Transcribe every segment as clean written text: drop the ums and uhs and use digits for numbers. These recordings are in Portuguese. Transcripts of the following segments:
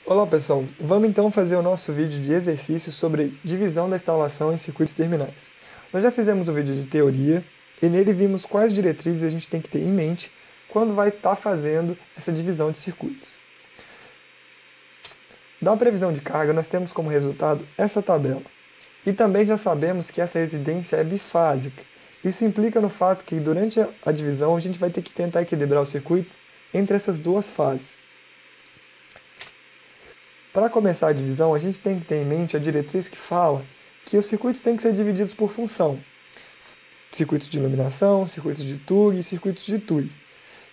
Olá pessoal, vamos então fazer o nosso vídeo de exercício sobre divisão da instalação em circuitos terminais. Nós já fizemos um vídeo de teoria e nele vimos quais diretrizes a gente tem que ter em mente quando vai estar fazendo essa divisão de circuitos. Da previsão de carga, nós temos como resultado essa tabela. E também já sabemos que essa residência é bifásica. Isso implica no fato que durante a divisão a gente vai ter que tentar equilibrar os circuitos entre essas duas fases. Para começar a divisão, a gente tem que ter em mente a diretriz que fala que os circuitos têm que ser divididos por função. Circuitos de iluminação, circuitos de TUG e circuitos de TUI.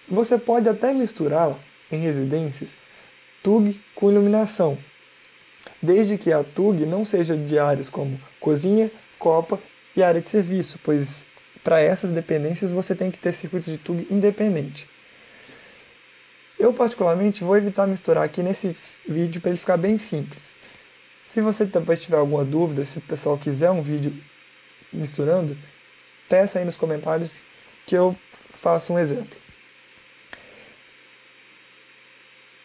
Você pode até misturar em residências TUG com iluminação, desde que a TUG não seja de áreas como cozinha, copa e área de serviço, pois para essas dependências você tem que ter circuitos de TUG independente. Eu particularmente vou evitar misturar aqui nesse vídeo para ele ficar bem simples. Se você depois tiver alguma dúvida, se o pessoal quiser um vídeo misturando, peça aí nos comentários que eu faço um exemplo.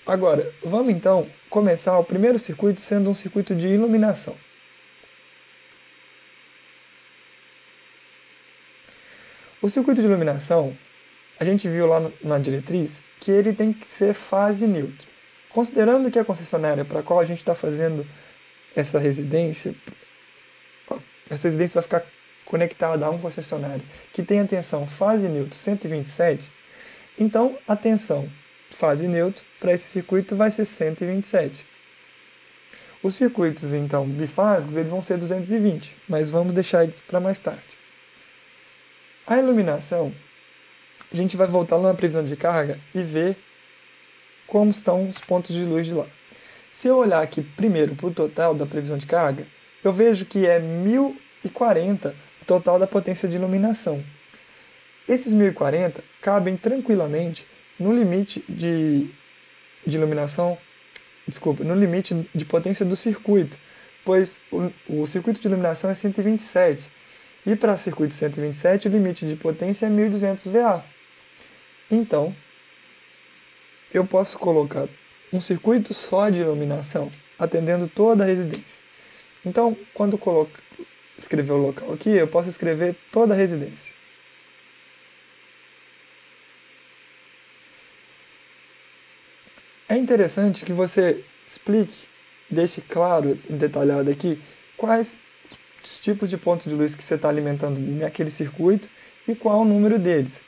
Agora, vamos então começar o primeiro circuito sendo um circuito de iluminação. O circuito de iluminação, a gente viu lá na diretriz que ele tem que ser fase neutra. Considerando que a concessionária para a qual a gente está fazendo essa residência vai ficar conectada a um concessionário que tem a tensão fase neutra 127, então a tensão fase neutra para esse circuito vai ser 127. Os circuitos então bifásicos eles vão ser 220, mas vamos deixar isso para mais tarde. A iluminação, a gente vai voltar lá na previsão de carga e ver como estão os pontos de luz de lá. Se eu olhar aqui primeiro para o total da previsão de carga, eu vejo que é 1040 o total da potência de iluminação. Esses 1040 cabem tranquilamente no limite de iluminação, no limite de potência do circuito, pois o circuito de iluminação é 127, e para circuito 127 o limite de potência é 1200 VA. Então, eu posso colocar um circuito só de iluminação, atendendo toda a residência. Então, quando escrever o local aqui, eu posso escrever toda a residência. É interessante que você explique, deixe claro e detalhado aqui quais os tipos de pontos de luz que você está alimentando naquele circuito e qual o número deles.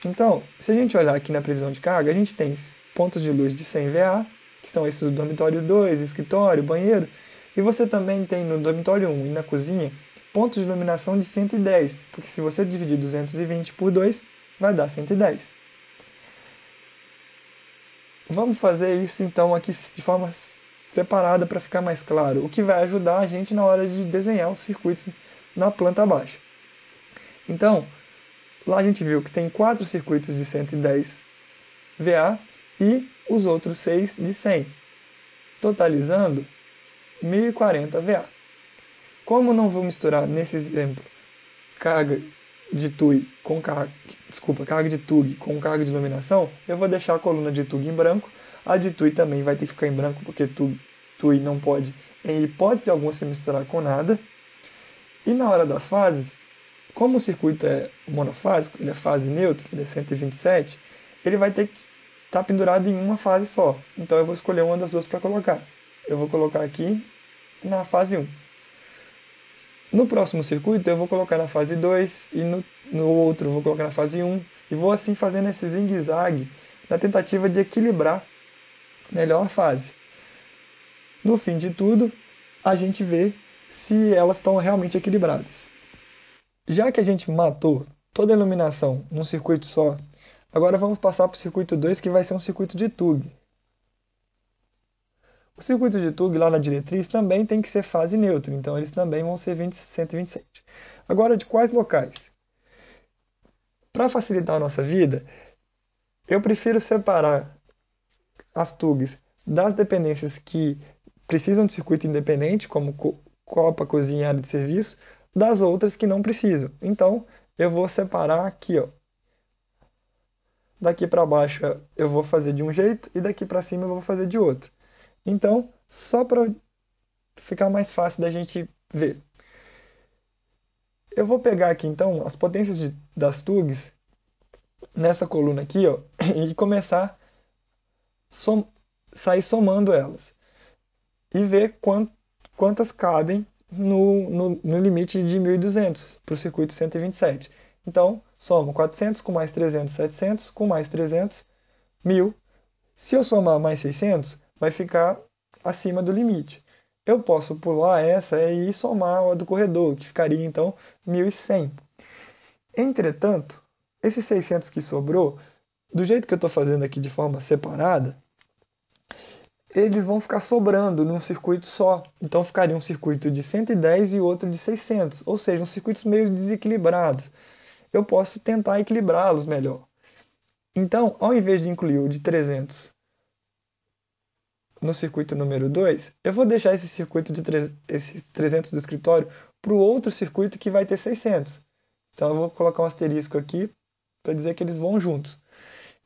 Então, se a gente olhar aqui na previsão de carga, a gente tem pontos de luz de 100 VA, que são esses do dormitório 2, escritório, banheiro, e você também tem no dormitório 1 e na cozinha pontos de iluminação de 110, porque se você dividir 220 por 2, vai dar 110. Vamos fazer isso então aqui de forma separada para ficar mais claro, o que vai ajudar a gente na hora de desenhar os circuitos na planta baixa. Então, lá a gente viu que tem 4 circuitos de 110 VA e os outros 6 de 100, totalizando 1040 VA. Como não vou misturar nesse exemplo carga de TUG com carga de TUG com carga de iluminação, eu vou deixar a coluna de TUG em branco. A de TUI também vai ter que ficar em branco, porque TUI não pode, em hipótese alguma, se misturar com nada. E na hora das fases, como o circuito é monofásico, ele é fase neutra, ele é 127, ele vai ter que estar pendurado em uma fase só. Então eu vou escolher uma das duas para colocar. Eu vou colocar aqui na fase 1. No próximo circuito eu vou colocar na fase 2 e no outro eu vou colocar na fase 1 e vou assim fazendo esse zigue-zague na tentativa de equilibrar melhor a fase. No fim de tudo, a gente vê se elas estão realmente equilibradas. Já que a gente matou toda a iluminação num circuito só, agora vamos passar para o circuito 2, que vai ser um circuito de TUG. O circuito de TUG lá na diretriz também tem que ser fase neutra, então eles também vão ser 127. Agora, de quais locais? Para facilitar a nossa vida, eu prefiro separar as TUGs das dependências que precisam de circuito independente, como copa, cozinha e área de serviço, das outras que não precisam. Então, eu vou separar aqui, ó. Daqui para baixo eu vou fazer de um jeito e daqui para cima eu vou fazer de outro. Então, só para ficar mais fácil da gente ver. Eu vou pegar aqui então as potências das TUGs nessa coluna aqui, ó, e começar a sair somando elas e ver quantas cabem no limite de 1.200 para o circuito 127. Então, somo 400 com mais 300, 700, com mais 300, 1.000. Se eu somar mais 600, vai ficar acima do limite. Eu posso pular essa e somar a do corredor, que ficaria então 1.100. Entretanto, esses 600 que sobrou, do jeito que eu estou fazendo aqui de forma separada, eles vão ficar sobrando num circuito só. Então ficaria um circuito de 110 e outro de 600, ou seja, uns circuitos meio desequilibrados. Eu posso tentar equilibrá-los melhor. Então, ao invés de incluir o de 300 no circuito número 2, eu vou deixar esse circuito de esses 300 do escritório para o outro circuito que vai ter 600. Então eu vou colocar um asterisco aqui para dizer que eles vão juntos.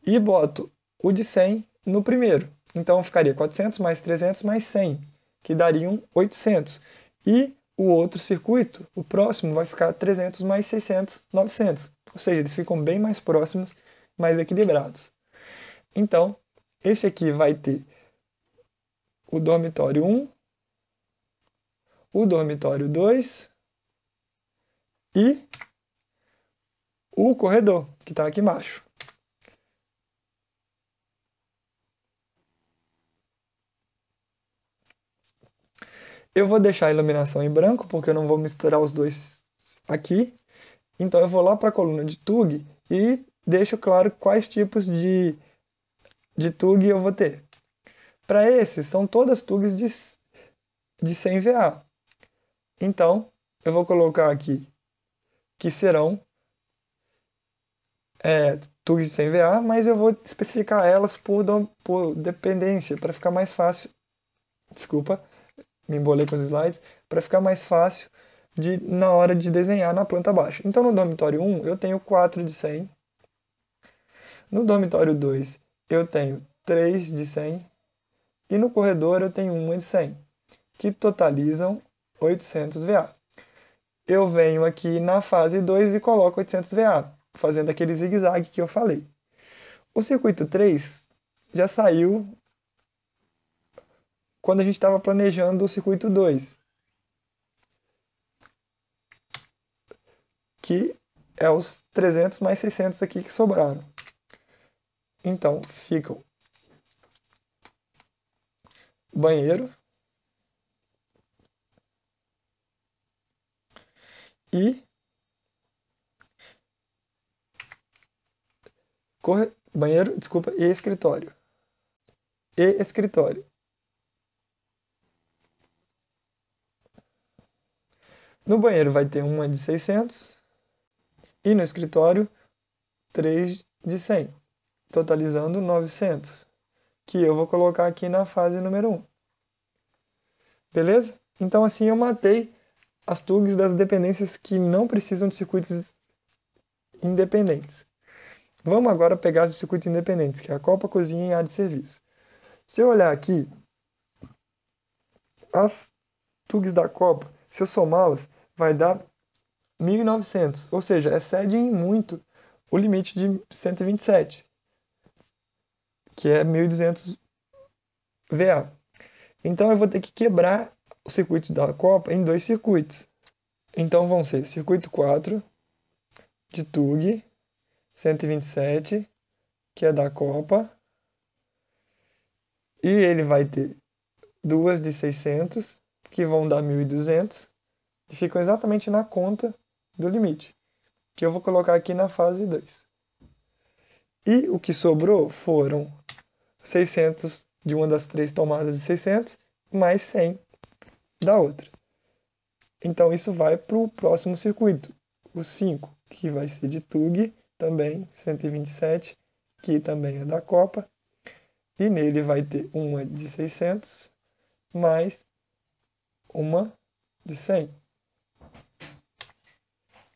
E boto o de 100 no primeiro. Então ficaria 400 mais 300 mais 100, que dariam 800. E o outro circuito, o próximo, vai ficar 300 mais 600, 900. Ou seja, eles ficam bem mais próximos, mais equilibrados. Então, esse aqui vai ter o dormitório 1, o dormitório 2 e o corredor, que está aqui embaixo. Eu vou deixar a iluminação em branco, porque eu não vou misturar os dois aqui. Então eu vou lá para a coluna de TUG e deixo claro quais tipos de TUG eu vou ter. Para esses, são todas TUGs de 100 VA. Então, eu vou colocar aqui que serão TUGs de 100 VA, mas eu vou especificar elas por dependência, para ficar mais fácil. Desculpa, me embolei com os slides, para ficar mais fácil na hora de desenhar na planta baixa. Então, no dormitório 1, eu tenho 4 de 100. No dormitório 2, eu tenho 3 de 100. E no corredor, eu tenho uma de 100, que totalizam 800 VA. Eu venho aqui na fase 2 e coloco 800 VA, fazendo aquele zigue-zague que eu falei. O circuito 3 já saiu quando a gente estava planejando o circuito 2, que é os 300 mais 600 aqui que sobraram. Então, ficam banheiro e banheiro, desculpa, e escritório. E escritório. No banheiro vai ter uma de 600 e no escritório 3 de 100, totalizando 900, que eu vou colocar aqui na fase número 1. Beleza? Então assim eu matei as TUGs das dependências que não precisam de circuitos independentes. Vamos agora pegar os circuitos independentes, que é a copa, cozinha e área de serviço. Se eu olhar aqui, as TUGs da copa, se eu somá-las, vai dar 1.900, ou seja, excede em muito o limite de 127, que é 1.200 VA. Então eu vou ter que quebrar o circuito da copa em dois circuitos. Então vão ser circuito 4 de TUG 127, que é da copa, e ele vai ter duas de 600, que vão dar 1.200, e ficam exatamente na conta do limite, que eu vou colocar aqui na fase 2. E o que sobrou foram 600 de uma das três tomadas de 600, mais 100 da outra. Então isso vai para o próximo circuito, o 5, que vai ser de TUG, também 127, que também é da Copa, e nele vai ter uma de 600, mais uma de 100,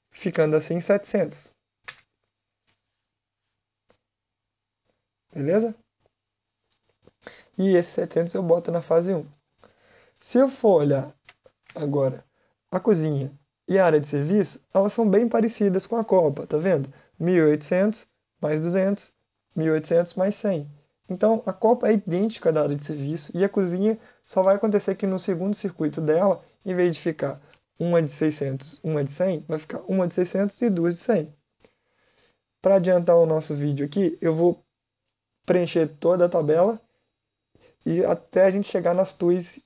ficando assim 700. Beleza? e esse 700 eu boto na fase 1. Se eu for olhar agora a cozinha e a área de serviço, elas são bem parecidas com a copa, tá vendo? 1.800 mais 200, 1.800 mais 100. Então, a copa é idêntica da área de serviço e a cozinha só vai acontecer que no segundo circuito dela, em vez de ficar uma de 600, uma de 100, vai ficar uma de 600 e duas de 100. Para adiantar o nosso vídeo aqui, eu vou preencher toda a tabela e até a gente chegar nas TUIs.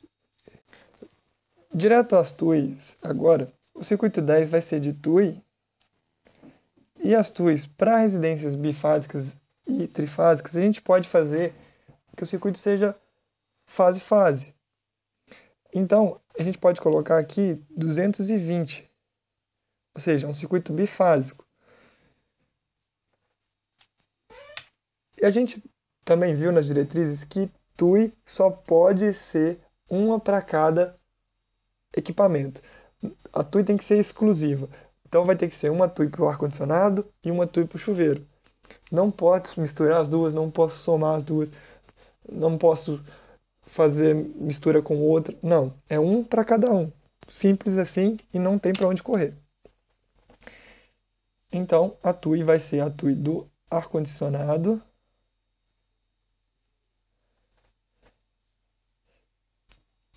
Direto às TUIs agora, o circuito 10 vai ser de TUI e as TUIs para residências bifásicas e trifásicas, a gente pode fazer que o circuito seja fase-fase. Então, a gente pode colocar aqui 220, ou seja, um circuito bifásico. E a gente também viu nas diretrizes que TUI só pode ser uma para cada equipamento. A TUI tem que ser exclusiva. Então vai ter que ser uma TUI para o ar-condicionado e uma TUI para o chuveiro. Não posso misturar as duas, não posso somar as duas, não posso fazer mistura com outra. Não, é um para cada um. Simples assim e não tem para onde correr. Então a TUI vai ser a TUI do ar-condicionado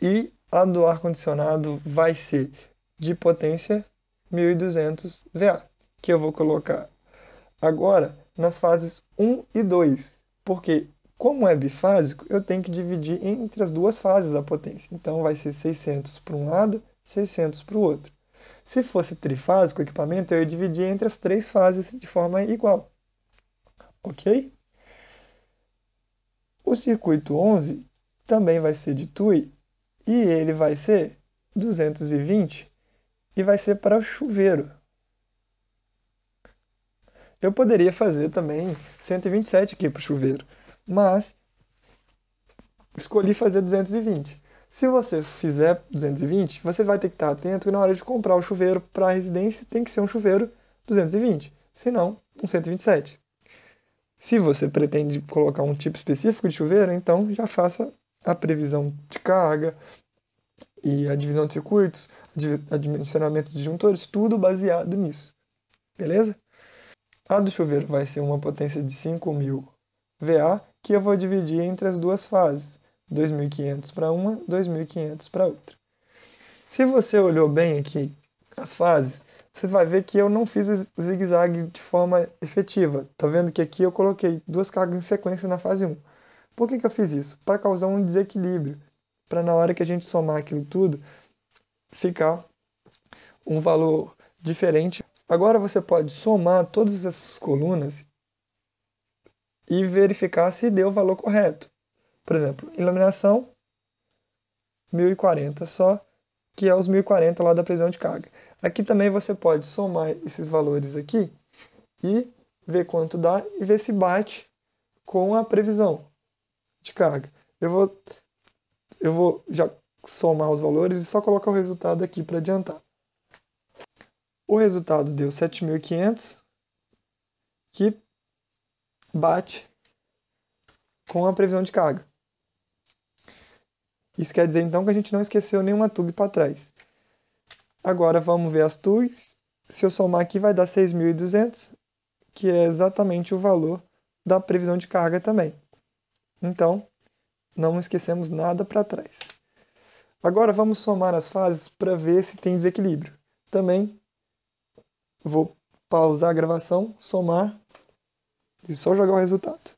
e a do ar-condicionado vai ser de potência 1200 VA, que eu vou colocar agora nas fases 1 e 2, porque como é bifásico, eu tenho que dividir entre as duas fases a potência. Então vai ser 600 para um lado, 600 para o outro. Se fosse trifásico o equipamento, eu ia dividir entre as três fases de forma igual. Ok? O circuito 11 também vai ser de TUI e ele vai ser 220 e vai ser para o chuveiro. Eu poderia fazer também 127 aqui para o chuveiro, mas escolhi fazer 220. Se você fizer 220, você vai ter que estar atento que na hora de comprar o chuveiro para a residência tem que ser um chuveiro 220, senão um 127. Se você pretende colocar um tipo específico de chuveiro, então já faça a previsão de carga e a divisão de circuitos, dimensionamento de disjuntores, tudo baseado nisso. Beleza? A do chuveiro vai ser uma potência de 5.000 VA, que eu vou dividir entre as duas fases, 2.500 para uma, 2.500 para outra. Se você olhou bem aqui as fases, você vai ver que eu não fiz o zigue-zague de forma efetiva. Tá vendo que aqui eu coloquei duas cargas em sequência na fase 1. Por que eu fiz isso? Para causar um desequilíbrio, para na hora que a gente somar aquilo tudo, ficar um valor diferente. Agora você pode somar todas essas colunas e verificar se deu o valor correto. Por exemplo, iluminação, 1040 só, que é os 1040 lá da previsão de carga. Aqui também você pode somar esses valores aqui e ver quanto dá e ver se bate com a previsão de carga. Eu vou já somar os valores e só colocar o resultado aqui para adiantar. O resultado deu 7.500, que bate com a previsão de carga. Isso quer dizer então que a gente não esqueceu nenhuma TUG para trás. Agora vamos ver as TUGs. Se eu somar aqui vai dar 6.200, que é exatamente o valor da previsão de carga também. Então, não esquecemos nada para trás. Agora vamos somar as fases para ver se tem desequilíbrio. Também vou pausar a gravação, somar e só jogar o resultado.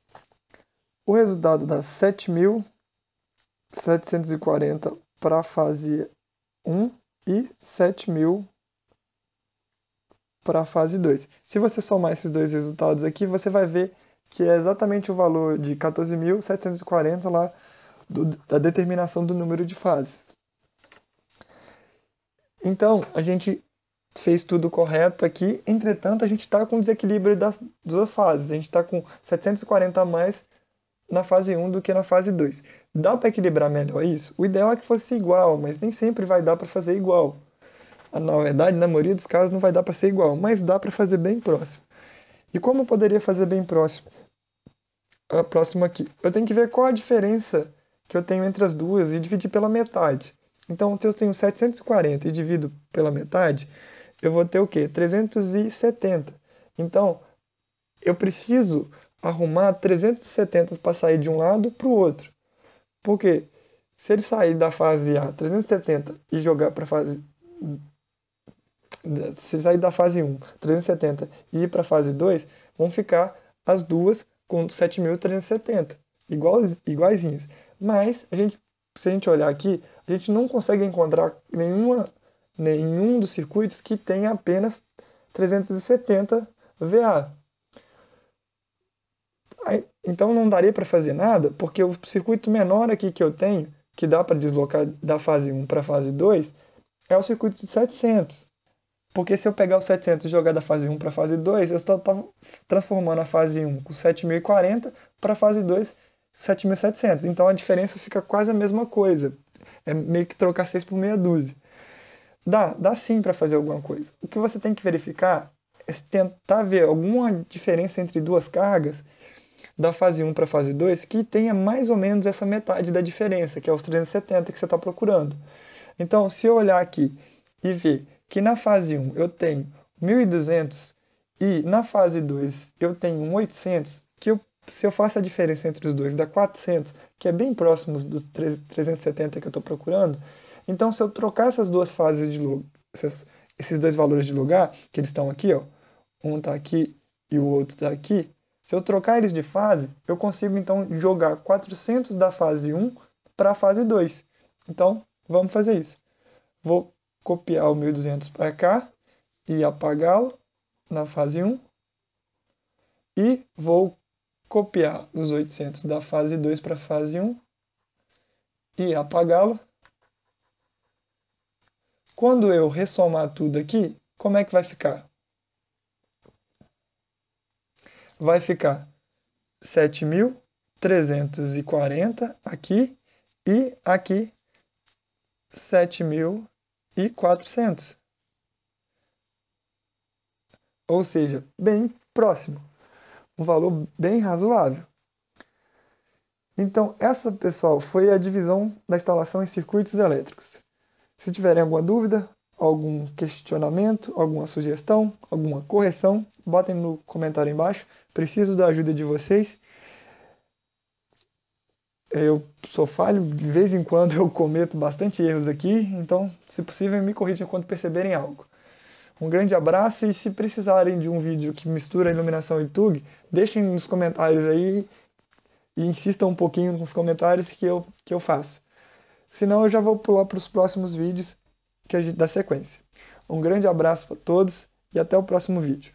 O resultado dá 7.740 para a fase 1 e 7.000 para a fase 2. Se você somar esses dois resultados aqui, você vai ver que é exatamente o valor de 14.740 lá da determinação do número de fases. Então, a gente fez tudo correto aqui, entretanto, a gente está com desequilíbrio das duas fases. A gente está com 740 a mais na fase 1 do que na fase 2. Dá para equilibrar melhor isso? O ideal é que fosse igual, mas nem sempre vai dar para fazer igual. Na verdade, na maioria dos casos não vai dar para ser igual, mas dá para fazer bem próximo. E como eu poderia fazer bem próximo? Próximo aqui. Eu tenho que ver qual a diferença que eu tenho entre as duas e dividir pela metade. Então, se eu tenho 740 e divido pela metade, eu vou ter o quê? 370. Então, eu preciso arrumar 370 para sair de um lado para o outro. Por quê? Se ele sair da fase A 370 e jogar para a fase... Se sair da fase 1 370 e ir para a fase 2, vão ficar as duas com 7.370, iguaizinhas. Mas, se a gente olhar aqui, a gente não consegue encontrar nenhum dos circuitos que tenha apenas 370 VA. Então não daria para fazer nada, porque o circuito menor aqui que eu tenho, que dá para deslocar da fase 1 para a fase 2, é o circuito de 700. Porque se eu pegar o 700 e jogar da fase 1 para a fase 2, eu estou transformando a fase 1 com 7.040 para a fase 2, 7.700. Então a diferença fica quase a mesma coisa. É meio que trocar 6 por meia dúzia. Dá sim para fazer alguma coisa. O que você tem que verificar é tentar ver alguma diferença entre duas cargas da fase 1 para a fase 2 que tenha mais ou menos essa metade da diferença, que é os 370 que você está procurando. Então, se eu olhar aqui e ver que na fase 1 eu tenho 1.200 e na fase 2 eu tenho 800, se eu faço a diferença entre os dois dá 400, que é bem próximo dos 370 que eu estou procurando, então se eu trocar essas duas fases esses dois valores de lugar, que eles estão aqui, ó, um está aqui e o outro está aqui, se eu trocar eles de fase, eu consigo então jogar 400 da fase 1 para a fase 2. Então, vamos fazer isso. Vou copiar o 1.200 para cá e apagá-lo na fase 1. E vou copiar os 800 da fase 2 para a fase 1 e apagá-lo. Quando eu ressomar tudo aqui, como é que vai ficar? Vai ficar 7.340 aqui e aqui 7.400. Ou seja, bem próximo. Um valor bem razoável. Então, essa, pessoal, foi a divisão da instalação em circuitos elétricos. Se tiverem alguma dúvida, algum questionamento, alguma sugestão, alguma correção, botem no comentário embaixo. Preciso da ajuda de vocês. Eu sou falho, de vez em quando eu cometo bastante erros aqui, então, se possível, me corrijam quando perceberem algo. Um grande abraço e se precisarem de um vídeo que mistura iluminação e TUG, deixem nos comentários aí e insistam um pouquinho nos comentários que eu faço. Senão eu já vou pular para os próximos vídeos da sequência. Um grande abraço para todos e até o próximo vídeo.